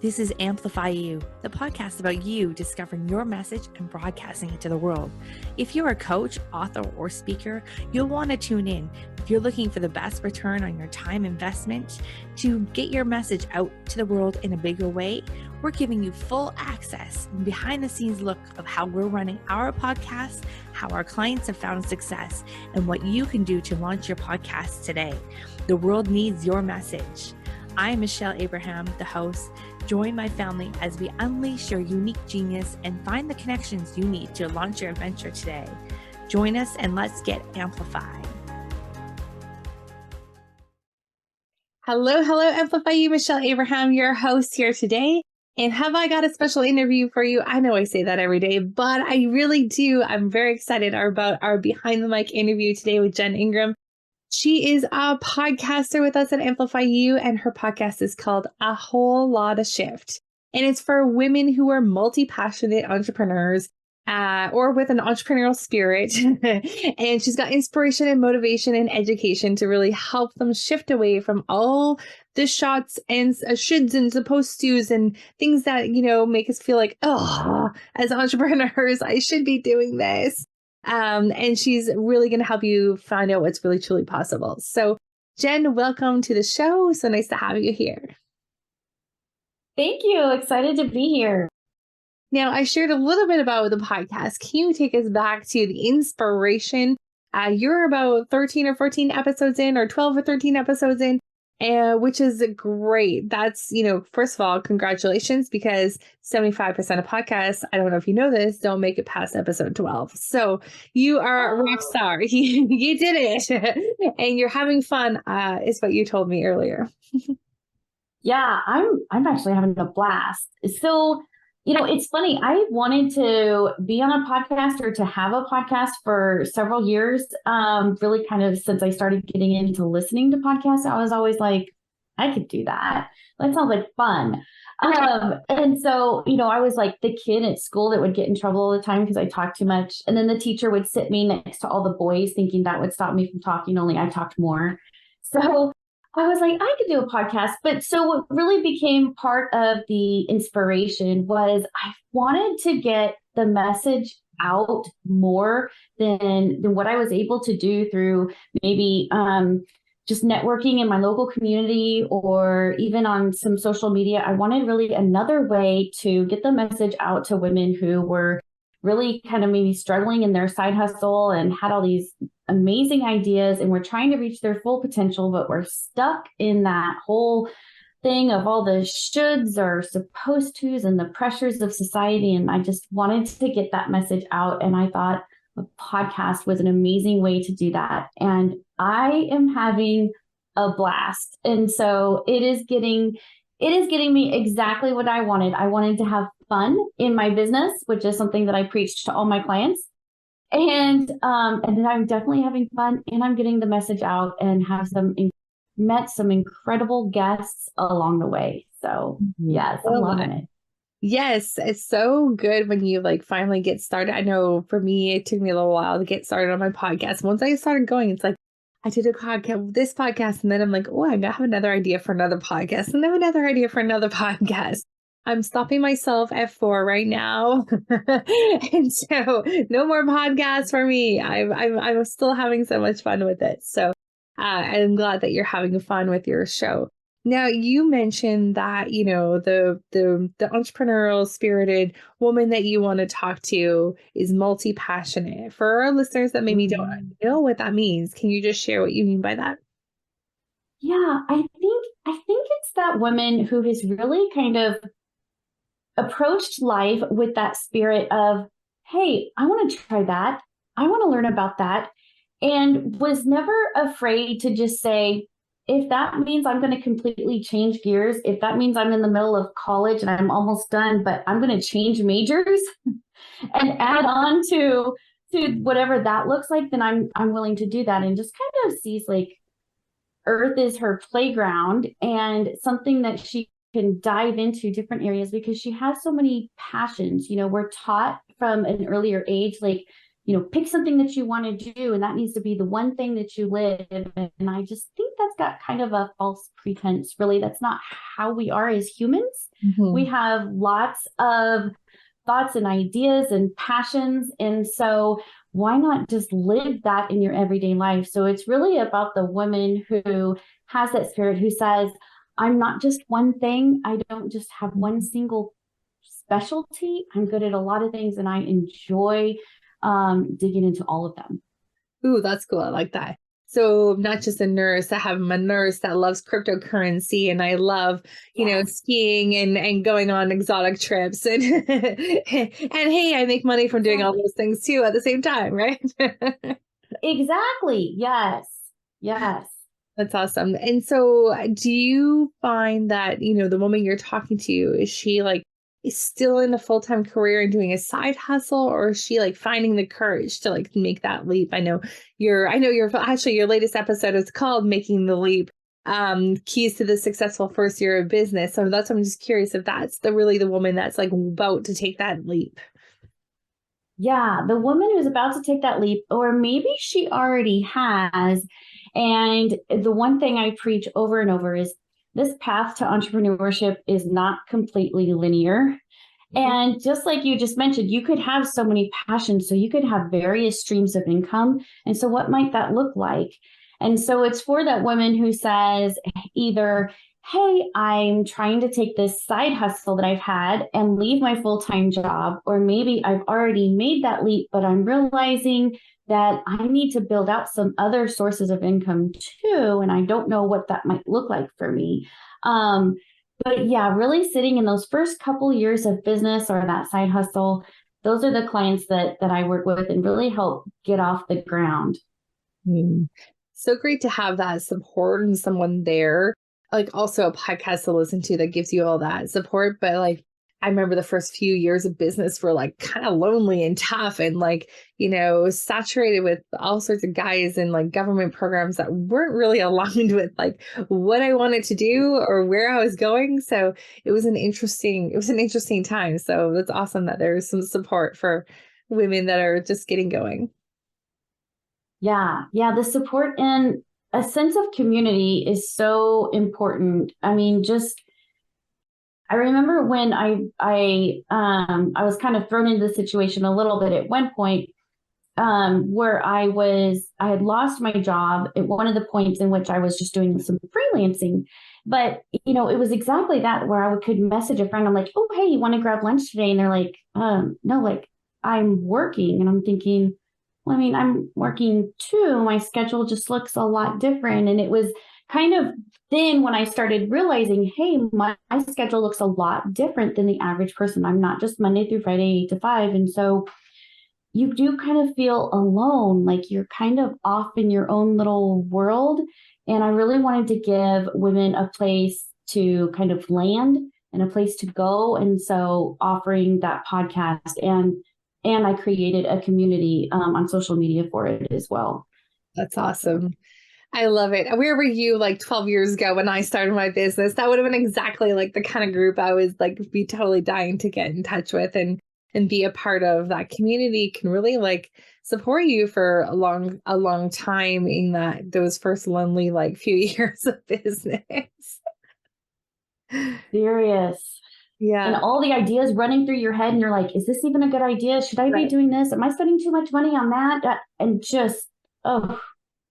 This is Amplify You, the podcast about you discovering your message and broadcasting it to the world. If you're a coach, author, or speaker, you'll want to tune in. If you're looking for the best return on your time investment to get your message out to the world in a bigger way, we're giving you full access and behind the scenes look of how we're running our podcast, how our clients have found success, and what you can do to launch your podcast today. The world needs your message. I'm Michelle Abraham, the host. Join my family as we unleash your unique genius and find the connections you need to launch your adventure today. Join us and let's get amplified. Hello, Amplify You, Michelle Abraham, your host here today. And have I got a special interview for you? I know I say that every day, but I really do. I'm very excited about our behind the mic interview today with Jen Ingram. She is a podcaster with us at Amplify You, and her podcast is called A Whole Lotta Shift. And it's for women who are multi-passionate entrepreneurs or with an entrepreneurial spirit. And she's got inspiration and motivation and education to really help them shift away from all the shots and shoulds and supposed tos and things that, make us feel like, oh, as entrepreneurs, I should be doing this. And she's really going to help you find out what's really truly possible. So Jen, welcome to the show. So nice to have you here. Thank you. Excited to be here. Now, I shared a little bit about the podcast. Can you take us back to the inspiration? You're about 13 or 14 episodes in, or 12 or 13 episodes in, which is great. That's, first of all, congratulations, because 75% of podcasts, I don't know if you know this, don't make it past episode 12. So you are a rock star. You did it. And you're having fun, is what you told me earlier. Yeah, I'm actually having a blast. So, it's funny. I wanted to be on a podcast or to have a podcast for several years. Really kind of since I started getting into listening to podcasts, I was always like, I could do that. That sounds like fun. And so, I was like the kid at school that would get in trouble all the time because I talked too much. And then the teacher would sit me next to all the boys thinking that would stop me from talking, only I talked more. So I was like, I could do a podcast. But so what really became part of the inspiration was I wanted to get the message out more than what I was able to do through maybe just networking in my local community or even on some social media. I wanted really another way to get the message out to women who were really kind of maybe struggling in their side hustle and had all these amazing ideas and we're trying to reach their full potential, but we're stuck in that whole thing of all the shoulds or supposed tos and the pressures of society. And I just wanted to get that message out. And I thought a podcast was an amazing way to do that. And I am having a blast. And so it is getting me exactly what I wanted. I wanted to have fun in my business, which is something that I preach to all my clients. And then I'm definitely having fun and I'm getting the message out and have met some incredible guests along the way. So yes, I'm loving it. Yes, it's so good when you finally get started. I know for me, it took me a little while to get started on my podcast. Once I started going, it's like, I did this podcast, and then I'm like, oh, I have another idea for another podcast, and I have another idea for another podcast. I'm stopping myself at 4 right now. And so no more podcasts for me. I'm still having so much fun with it. So I'm glad that you're having fun with your show. Now, you mentioned that, the entrepreneurial spirited woman that you want to talk to is multi-passionate. For our listeners that maybe don't know what that means, can you just share what you mean by that? Yeah, I think it's that woman who has really kind of approached life with that spirit of, hey, I want to try that. I want to learn about that. And was never afraid to just say, if that means I'm going to completely change gears, if that means I'm in the middle of college and I'm almost done, but I'm going to change majors and add on to whatever that looks like, then I'm willing to do that. And just kind of sees Earth is her playground and something that she can dive into different areas because she has so many passions. We're taught from an earlier age, pick something that you want to do, and that needs to be the one thing that you live. And I just think that's got kind of a false pretense. Really, that's not how we are as humans. We Mm-hmm. have lots of thoughts and ideas and passions. And so why not just live that in your everyday life? So it's really about the woman who has that spirit, who says, I'm not just one thing. I don't just have one single specialty. I'm good at a lot of things, and I enjoy digging into all of them. Ooh, that's cool. I like that. So not just a nurse, I have a nurse that loves cryptocurrency, and I love, Yes, skiing and going on exotic trips, and hey, I make money from doing all exactly. those things too at the same time, right? Exactly. Yes. Yes. That's awesome. And so do you find that, the woman you're talking to, is she like is still in a full-time career and doing a side hustle, or is she like finding the courage to like make that leap? I know your actually your latest episode is called Making the Leap. Keys to the successful first year of business. So that's I'm just curious if that's the woman that's like about to take that leap. Yeah, the woman who's about to take that leap, or maybe she already has. And the one thing I preach over and over is this path to entrepreneurship is not completely linear. And just like you just mentioned, you could have so many passions. So you could have various streams of income. And so, what might that look like? And so, it's for that woman who says either, hey, I'm trying to take this side hustle that I've had and leave my full time job, or maybe I've already made that leap, but I'm realizing that I need to build out some other sources of income too. And I don't know what that might look like for me. Um, but yeah, really sitting in those first couple years of business or that side hustle, those are the clients that I work with and really help get off the ground. Mm. So great to have that support and someone there. Like also a podcast to listen to that gives you all that support. But like I remember the first few years of business were like kind of lonely and tough and like, saturated with all sorts of guys and like government programs that weren't really aligned with like what I wanted to do or where I was going. So it was an interesting time. So it's awesome that there's some support for women that are just getting going. Yeah, yeah, the support and a sense of community is so important. I mean, just I remember when I was kind of thrown into the situation a little bit at one point, where I had lost my job at one of the points in which I was just doing some freelancing. But it was exactly that, where I could message a friend. I'm like, oh, hey, you want to grab lunch today? And they're like, no, like I'm working. And I'm thinking, well, I mean, I'm working too. My schedule just looks a lot different. And it was kind of then when I started realizing, hey, my schedule looks a lot different than the average person. I'm not just Monday through Friday, 8 to 5. And so you do kind of feel alone, like you're kind of off in your own little world. And I really wanted to give women a place to kind of land and a place to go. And so offering that podcast, and I created a community on social media for it as well. That's awesome. I love it. Where were you like 12 years ago when I started my business? That would have been exactly like the kind of group I was like be totally dying to get in touch with and be a part of. That community can really like support you for a long time in those first lonely like few years of business. Serious. And Yeah. all the ideas running through your head, and you're like, is this even a good idea? Should I be Right. doing this? Am I spending too much money on that? And just, oh,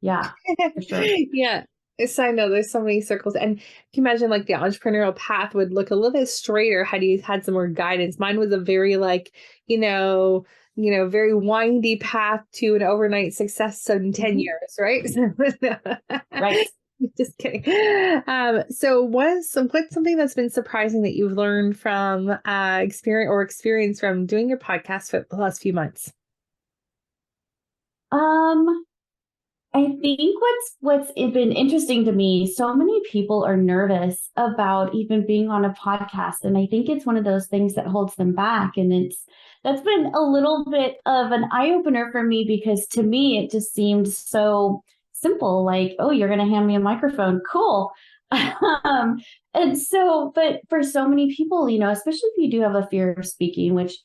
yeah, for sure. Yeah. So I know there's so many circles. And can you imagine like the entrepreneurial path would look a little bit straighter had you had some more guidance? Mine was a very like, very windy path to an overnight success in 10 Mhm. years, right? Right. Just kidding. So what's something that's been surprising that you've learned from experience from doing your podcast for the last few months? Um, I think what's been interesting to me, so many people are nervous about even being on a podcast, and I think it's one of those things that holds them back. And that's been a little bit of an eye opener for me, because to me it just seemed so simple, like, oh, you're going to hand me a microphone, cool. And so, but for so many people, especially if you do have a fear of speaking, which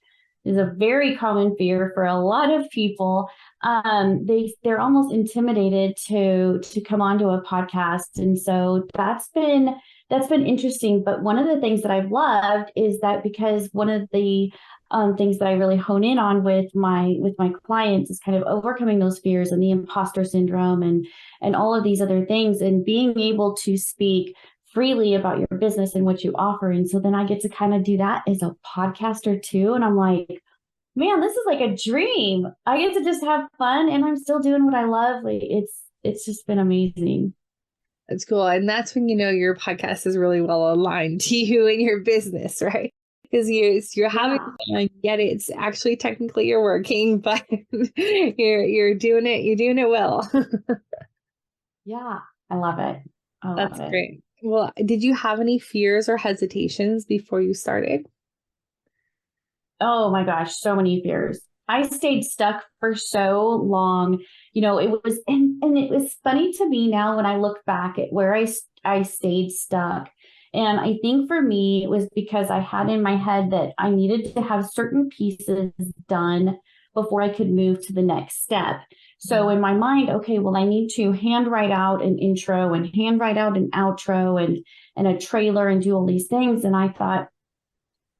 is a very common fear for a lot of people. They're almost intimidated to come onto a podcast. And so that's been interesting. But one of the things that I've loved is that, because one of the things that I really hone in on with my clients is kind of overcoming those fears and the imposter syndrome and all of these other things, and being able to speak freely about your business and what you offer. And so then I get to kind of do that as a podcaster too. And I'm like, man, this is like a dream. I get to just have fun and I'm still doing what I love. Like it's just been amazing. That's cool. And that's when you know your podcast is really well aligned to you and your business, right? Because you're having fun, yet it's actually technically you're working, but you're doing it well. Yeah, I love it. I love That's it. great. Well, did you have any fears or hesitations before you started? Oh my gosh, so many fears. I stayed stuck for so long. It was, and it was funny to me now when I look back at where I stayed stuck. And I think for me, it was because I had in my head that I needed to have certain pieces done before I could move to the next step. So in my mind, okay, well, I need to handwrite out an intro and handwrite out an outro and a trailer and do all these things. And I thought,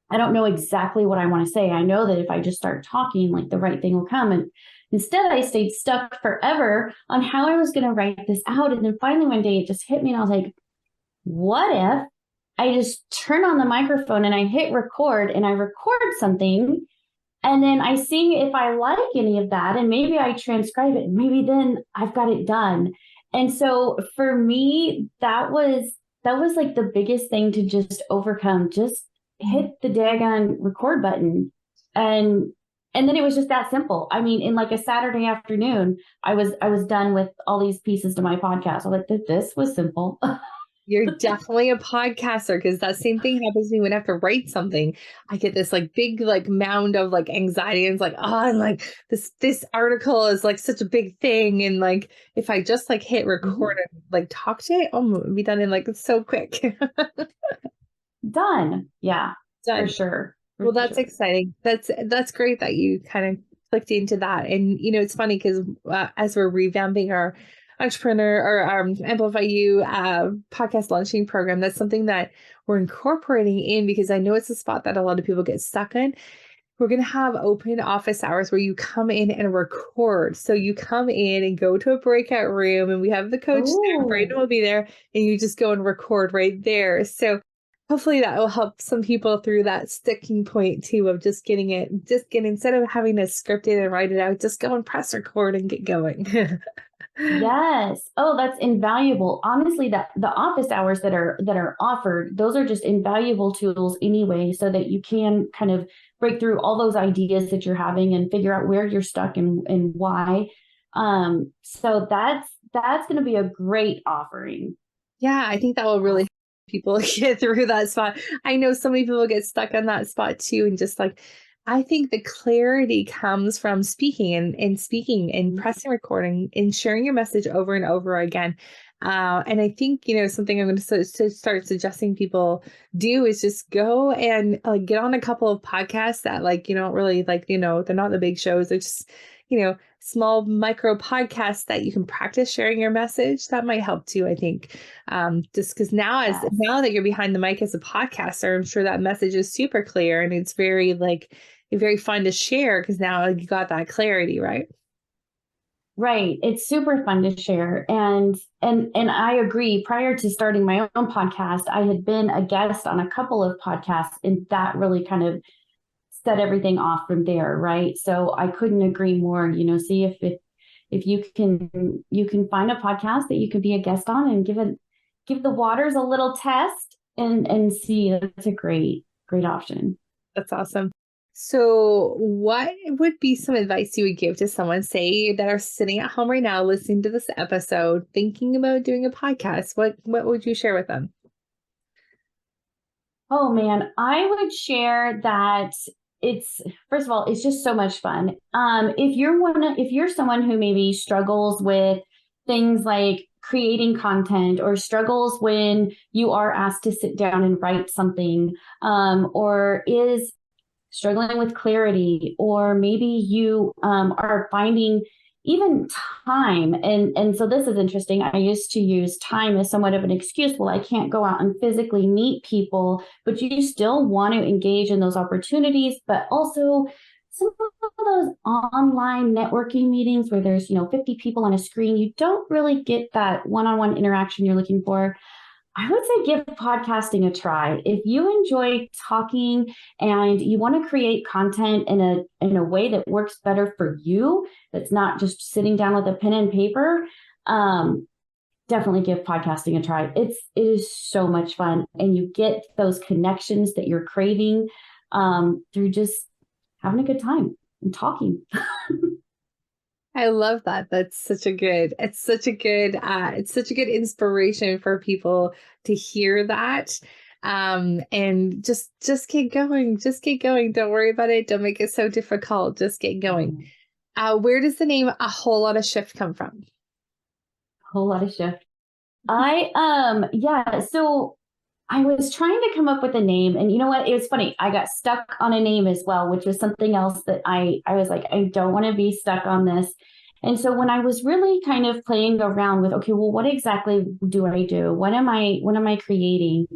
I don't know exactly what I want to say. I know that if I just start talking, like the right thing will come. And instead, I stayed stuck forever on how I was going to write this out. And then finally one day it just hit me and I was like, what if I just turn on the microphone and I hit record and I record something, and then I see if I like any of that, and maybe I transcribe it, and maybe then I've got it done. And so for me, that was like the biggest thing to just overcome. Just hit the daggone record button, and then it was just that simple. I mean, in like a Saturday afternoon, I was done with all these pieces to my podcast. I was like, this was simple. You're definitely a podcaster, because that same thing happens to me when I have to write something. I get this like big like mound of like anxiety, and it's like, oh, and like this article is like such a big thing, and like if I just like hit record and like talk to it, oh, it'll be done in like so quick. Done. Yeah, for Done. sure. Well, For that's sure. exciting. That's great that you kind of clicked into that. And it's funny because as we're revamping our entrepreneur or Amplify You podcast launching program, that's something that we're incorporating in, because I know it's a spot that a lot of people get stuck in. We're going to have open office hours where you come in and record. So you come in and go to a breakout room, and we have the coach there. Brayden Oh, will be there, and you just go and record right there. So hopefully that will help some people through that sticking point too, of just getting, instead of having to script it and write it out, just go and press record and get going. yes. Oh, that's invaluable. Honestly, the office hours that are offered, those are just invaluable tools anyway, so that you can kind of break through all those ideas that you're having and figure out where you're stuck and why. So that's going to be a great offering. Yeah, I think that will really help people get through that spot. I know so many people get stuck on that spot too. And just like, I think the clarity comes from speaking and speaking and pressing recording and sharing your message over and over again. And I think, something I'm going to start suggesting people do is just go and get on a couple of podcasts that like, you don't really like, they're not the big shows. They're just, small micro podcasts that you can practice sharing your message. That might help too, I think. Just because Yes. now that you're behind the mic as a podcaster, I'm sure that message is super clear, and it's very fun to share, because now you got that clarity, right? Right. It's super fun to share. And I agree. Prior to starting my own podcast, I had been a guest on a couple of podcasts, and that really kind of set everything off from there, right? So I couldn't agree more. See if you can find a podcast that you could be a guest on and give the waters a little test and see. That's a great option. That's awesome. So, what would be some advice you would give to someone, say, that are sitting at home right now listening to this episode, thinking about doing a podcast? What would you share with them? Oh man, I would share that it's first of all, it's just so much fun. If you're someone who maybe struggles with things like creating content, or struggles when you are asked to sit down and write something, or is struggling with clarity, or maybe you are finding even time. And so this is interesting. I used to use time as somewhat of an excuse. Well, I can't go out and physically meet people, but you still want to engage in those opportunities, but also some of those online networking meetings where there's, 50 people on a screen, you don't really get that one-on-one interaction you're looking for. I would say give podcasting a try. If you enjoy talking and you want to create content in a way that works better for you, that's not just sitting down with a pen and paper, definitely give podcasting a try. It is so much fun, and you get those connections that you're craving through just having a good time and talking. I love that. It's such a good inspiration for people to hear that. And just keep going. Just keep going. Don't worry about it. Don't make it so difficult. Just get going. Where does the name A Whole Lotta Shift come from? Whole lot of shift. So I was trying to come up with a name, and you know what? It was funny. I got stuck on a name as well, which was something else that I was like, I don't want to be stuck on this. And so when I was really kind of playing around with, okay, well, what exactly do I do? What am I creating?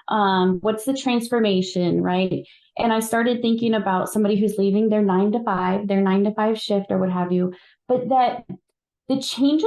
What's the transformation, right? And I started thinking about somebody who's leaving their 9 to 5 shift or what have you, but that the changes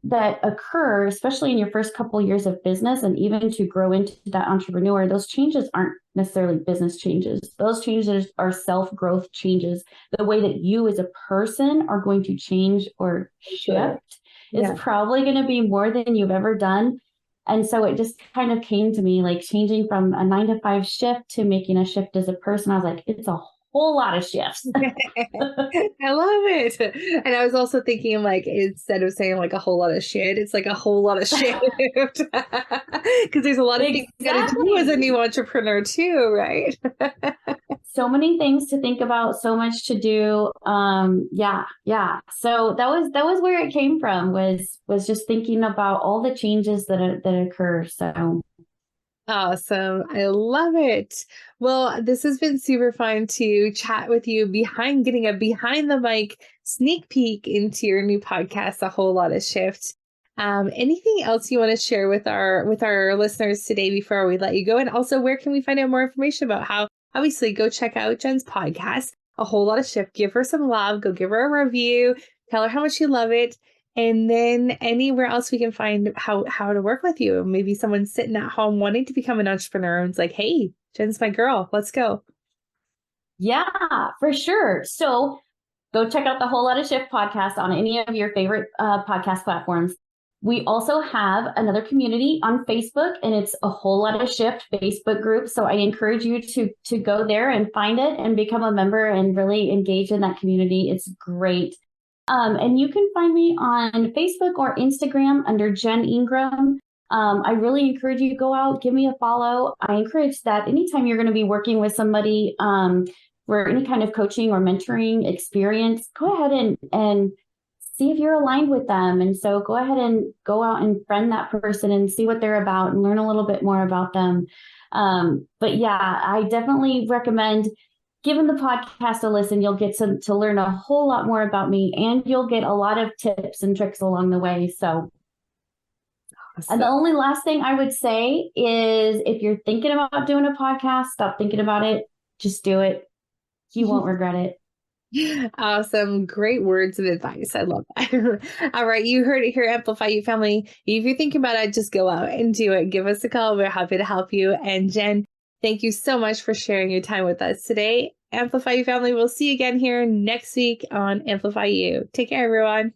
that occur, especially in your first couple of years of business, and even to grow into that entrepreneur, those changes aren't necessarily business changes. Those changes are self-growth changes. The way that you as a person are going to change or shift is probably going to be more than you've ever done. And so it just kind of came to me, like changing from a 9 to 5 shift to making a shift as a person. I was like, it's a whole lot of shifts. I love it. And I was also thinking, like, instead of saying like a whole lot of shit, it's like a whole lot of shift. Because there's a lot of things you got to do as a new entrepreneur too, right? So many things to think about, so much to do. Yeah. So that was where it came from, was just thinking about all the changes that occur. So Awesome. I love it. Well, this has been super fun to chat with you getting a behind the mic sneak peek into your new podcast, A Whole Lot of Shift. Anything else you want to share with our listeners today before we let you go? And also, where can we find out more information about how, obviously, go check out Jen's podcast, A Whole Lot of Shift. Give her some love. Go give her a review. Tell her how much you love it. And then anywhere else we can find how to work with you. Maybe someone's sitting at home wanting to become an entrepreneur and it's like, hey, Jen's my girl. Let's go. Yeah, for sure. So go check out the Whole Lot of Shift podcast on any of your favorite podcast platforms. We also have another community on Facebook, and it's A Whole Lot of Shift Facebook group. So I encourage you to go there and find it and become a member and really engage in that community. It's great. And you can find me on Facebook or Instagram under Jen Ingram. I really encourage you to go out, give me a follow. I encourage that anytime you're going to be working with somebody for any kind of coaching or mentoring experience, go ahead and see if you're aligned with them. And so go ahead and go out and friend that person and see what they're about and learn a little bit more about them. But yeah, I definitely recommend giving the podcast a listen. You'll get to learn a whole lot more about me, and you'll get a lot of tips and tricks along the way. So, awesome. And the only last thing I would say is, if you're thinking about doing a podcast, stop thinking about it. Just do it. You won't regret it. Awesome. Great words of advice. I love that. All right. You heard it here, Amplify You family. If you're thinking about it, just go out and do it. Give us a call. We're happy to help you. And Jen, thank you so much for sharing your time with us today. Amplify You family. We'll see you again here next week on Amplify You. Take care, everyone.